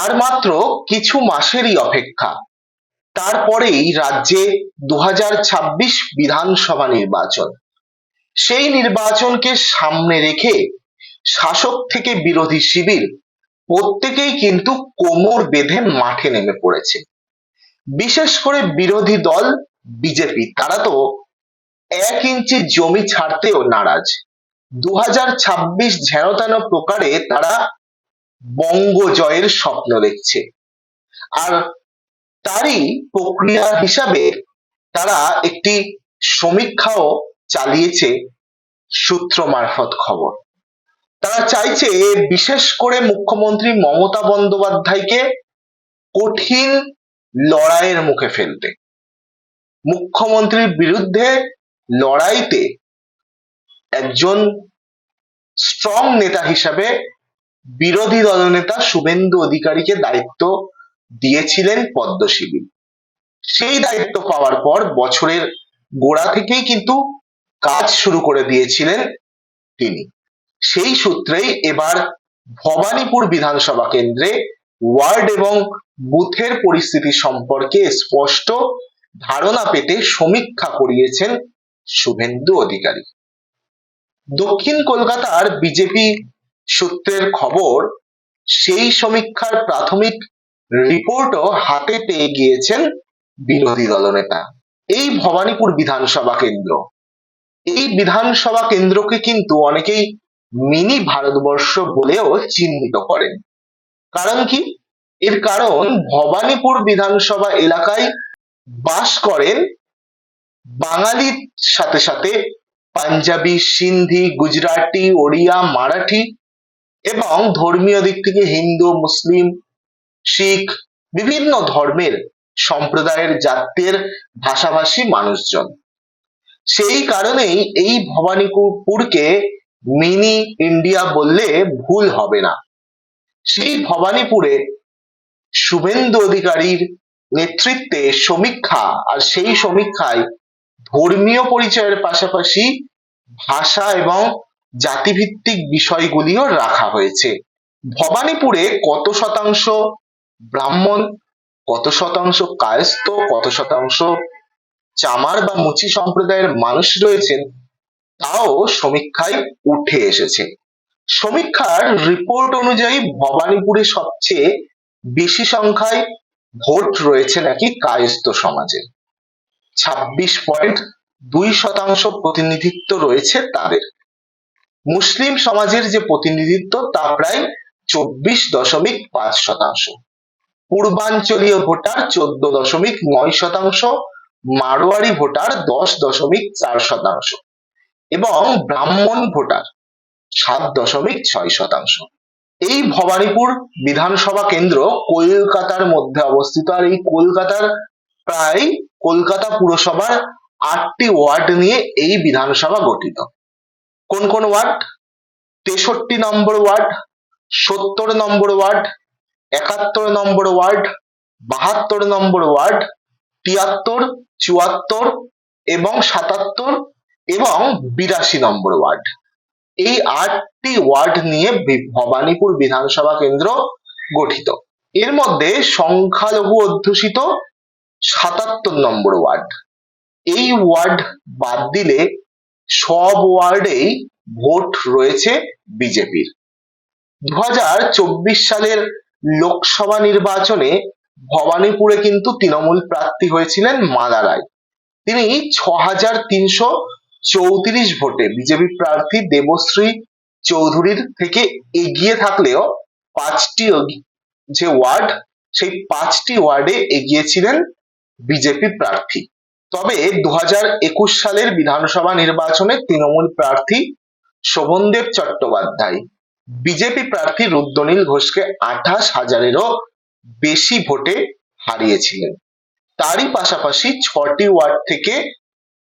আর মাত্র কিছু মাসেরই অপেক্ষা, তারপরেই রাজ্যে 2026 বিধানসভা নির্বাচন। সেই নির্বাচনকে সামনে রেখে শাসক থেকে বিরোধী শিবির প্রত্যেকেই কিন্তু কোমর বেঁধে মাঠে নেমে পড়েছে। বিশেষ করে বিরোধী দল বিজেপি, তারা তো 1 ইঞ্চি জমি ছাড়তেও নারাজ। 2026 যেন তেন প্রকারে তারা বঙ্গ জয়ের স্বপ্ন দেখছে। আর তারই প্রক্রিয়া হিসাবে তারা একটি সমীক্ষাও চালিয়েছে সূত্র মারফত খবর। তারা চাইছে বিশেষ করে মুখ্যমন্ত্রী মমতা বন্দ্যোপাধ্যায়কে কঠিন লড়াইয়ের মুখে ফেলতে। মুখ্যমন্ত্রীর বিরুদ্ধে লড়াইতে একজন স্ট্রং নেতা হিসাবে বিরোধী দলনেতা শুভেন্দু অধিকারীকে দায়িত্ব দিয়েছিলেন পদ্মশিবির। সেই দায়িত্ব পাওয়ার পর বছরের গোড়া থেকেই কিন্তু কাজ শুরু করে দিয়েছিলেন তিনি। সেই সূত্রেই এবার ভবানীপুর বিধানসভা কেন্দ্রে ওয়ার্ড এবং বুথের পরিস্থিতি সম্পর্কে স্পষ্ট ধারণা পেতে সমীক্ষা করিয়েছেন শুভেন্দু অধিকারী। দক্ষিণ কলকাতার বিজেপি সূত্রের খবর, সেই সমীক্ষার প্রাথমিক রিপোর্টও হাতে পেয়ে গিয়েছেন বিরোধী দলনেতা। এই ভবানীপুর বিধানসভা কেন্দ্র, এই বিধানসভা কেন্দ্রকে কিন্তু অনেকেই মিনি ভারতবর্ষ বলেও চিহ্নিত করেন। কারণ কি? এর কারণ ভবানীপুর বিধানসভা এলাকায় বাস করেন বাঙালির সাথে সাথে পাঞ্জাবি, সিন্ধি, গুজরাটি, ওড়িয়া, মারাঠি এবং ধর্মীয় দিক থেকে হিন্দু, মুসলিম, শিখ, বিভিন্ন ধর্মের সম্প্রদায়ের জাতের ভাষাভাষী মানুষজন। সেই কারণেই এই ভবানীপুরকে মিনি ইন্ডিয়া বললে ভুল হবে না। সেই ভবানীপুরে শুভেন্দু অধিকারীর নেতৃত্বে সমীক্ষা, আর সেই সমীক্ষায় ধর্মীয় পরিচয়ের পাশাপাশি ভাষা এবং জাতিভিত্তিক বিষয়গুলিও রাখা হয়েছে। ভবানীপুরে কত শতাংশ ব্রাহ্মণ, কত শতাংশ কায়স্থ, কত শতাংশ চামার বা মুচি সম্প্রদায়ের মানুষ রয়েছেন, তাও সমীক্ষায় উঠে এসেছে। সমীক্ষার রিপোর্ট অনুযায়ী ভবানীপুরে সবচেয়ে বেশি সংখ্যায় ভোট রয়েছে নাকি কায়স্থ সমাজে। 26.2% প্রতিনিধিত্ব রয়েছে তাদের। মুসলিম সমাজের যে প্রতিনিধিত্ব তা প্রায় 24.5%। পূর্বাঞ্চলীয় ভোটার 14.9%, মারোয়ারি ভোটার 10.4% এবং ব্রাহ্মণ ভোটার 7.6%। এই ভবানীপুর বিধানসভা কেন্দ্র কলকাতার মধ্যে অবস্থিত। আর এই কলকাতার প্রায় কলকাতা পুরসভার 8টি ওয়ার্ড নিয়ে এই বিধানসভা গঠিত। কোন কোন ওয়ার্ড? 63 নম্বর ওয়ার্ড, 70 নম্বর ওয়ার্ড, 71 নম্বর ওয়ার্ড, 72 নম্বর ওয়ার্ড, 73, 74 এবং 77 এবং 82 নম্বর ওয়ার্ড। এই 8টি ওয়ার্ড নিয়ে ভবানীপুর বিধানসভা কেন্দ্র গঠিত। এর মধ্যে সংখ্যালঘু অধ্যুষিত 77 নম্বর ওয়ার্ড। এই ওয়ার্ড বাদ দিলে সব ওয়ার্ডেই ভোট রয়েছে বিজেপির। 2024 সালের লোকসভা নির্বাচনে ভবানীপুরে কিন্তু তৃণমূল প্রার্থী হয়েছিলেন মালা রায়। তিনি 6334 ভোটে বিজেপি প্রার্থী দেবশ্রী চৌধুরীর থেকে এগিয়ে থাকলেও 5টি যে ওয়ার্ড, সেই 5টি ওয়ার্ডে এগিয়েছিলেন বিজেপি প্রার্থী। তবে 2021 সালের বিধানসভা নির্বাচনে তৃণমূল প্রার্থী শোভনদেব চট্টোপাধ্যায় বিজেপি প্রার্থী রুদ্রনীল ঘোষকে 28,000-এরও বেশি ভোটে হারিয়েছিলেন। তারই পাশাপাশি 6টি ওয়ার্ড থেকে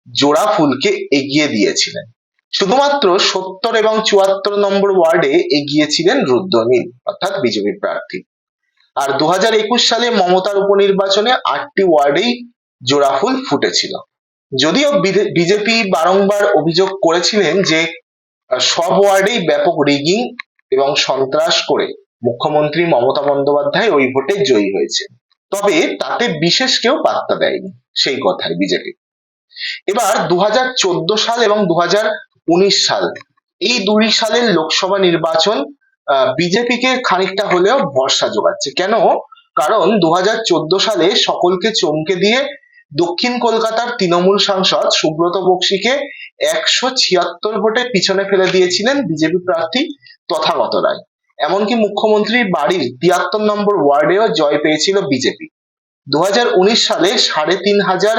জোড়া ফুলকে এগিয়ে দিয়েছিলেন। শুধুমাত্র 70 এবং 74 নম্বর ওয়ার্ডে এগিয়েছিলেন রুদ্রনীল অর্থাৎ বিজেপি প্রার্থী। আর 2021 সালে মমতার উপনির্বাচনে 8টি ওয়ার্ডেই জোড়া ফুল ফুটেছিল। যদিও বিজেপি বারংবার অভিযোগ করেছিলেন যে সব ওয়ার্ডেই ব্যাপক রিগিং এবং সন্ত্রাস করে মুখ্যমন্ত্রী মমতা বন্দ্যোপাধ্যায় ওই ভোটে জয়ী হয়েছে। তবে তাতে বিশেষ কেউ পাত্তা দেয়নি সেই কথায় বিজেপি। এবার 2014 সাল এবং 2019 সাল, এই দুই সালের লোকসভা নির্বাচন বিজেপিকে খানিকটা হলেও ভরসা যোগাচ্ছে। কেন? কারণ 2014 সালে সকলকে চমকে দিয়ে দক্ষিণ কলকাতার তৃণমূল সাংসদ সুব্রত বক্সিকে 176 ভোটে পিছনে ফেলে দিয়েছিলেন বিজেপি প্রার্থী তথাগত রায়। এমনকি মুখ্যমন্ত্রীর বাড়ির 73 নম্বর ওয়ার্ডেও জয় পেয়েছিল বিজেপি। 2019 সালে 3,500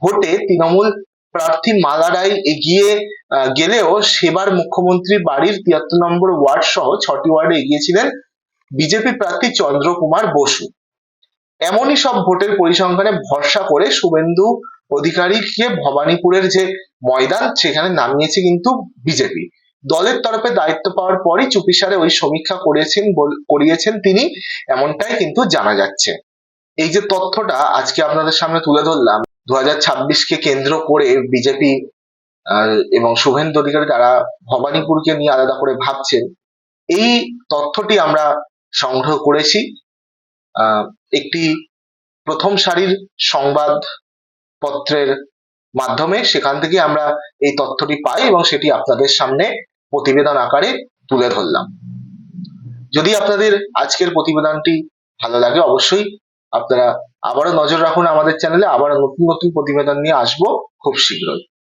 ভোটে তৃণমূল প্রার্থী মালা রায় এগিয়ে গেলেও সেবার মুখ্যমন্ত্রীর বাড়ির 73 নম্বর ওয়ার্ড সহ 6টি ওয়ার্ডে এগিয়েছিলেন বিজেপি প্রার্থী চন্দ্রকুমার বসু। এমনই সব ভোটের পরিসংখ্যানে ভরসা করে শুভেন্দু অধিকারীকে ভবানীপুরের যে ময়দান সেখানে নামিয়েছে কিন্তু বিজেপি। দলের তরফে দায়িত্ব পাওয়ার পরই চুপিসারে ওই সমীক্ষা করিয়েছেন তিনি, এমনটাই কিন্তু জানা যাচ্ছে। এই যে তথ্যটা আজকে আপনাদের সামনে তুলে ধরলাম, 2026কে কেন্দ্র করে বিজেপি এবং শুভেন্দু অধিকারী তারা ভবানীপুরকে নিয়ে আলাদা করে ভাবছেন, এই তথ্যটি আমরা সংগ্রহ করেছি একটি প্রথম সারির সংবাদ পত্রের মাধ্যমে। সেখান থেকে আমরা এই তথ্যটি পাই এবং সেটি আপনাদের সামনে প্রতিবেদন আকারে তুলে ধরলাম। যদি আপনাদের আজকের প্রতিবেদনটি ভালো লাগে অবশ্যই আপনারা আবারও নজর রাখুন আমাদের চ্যানেলে। আবার নতুন নতুন প্রতিবেদন নিয়ে আসবো খুব শীঘ্রই।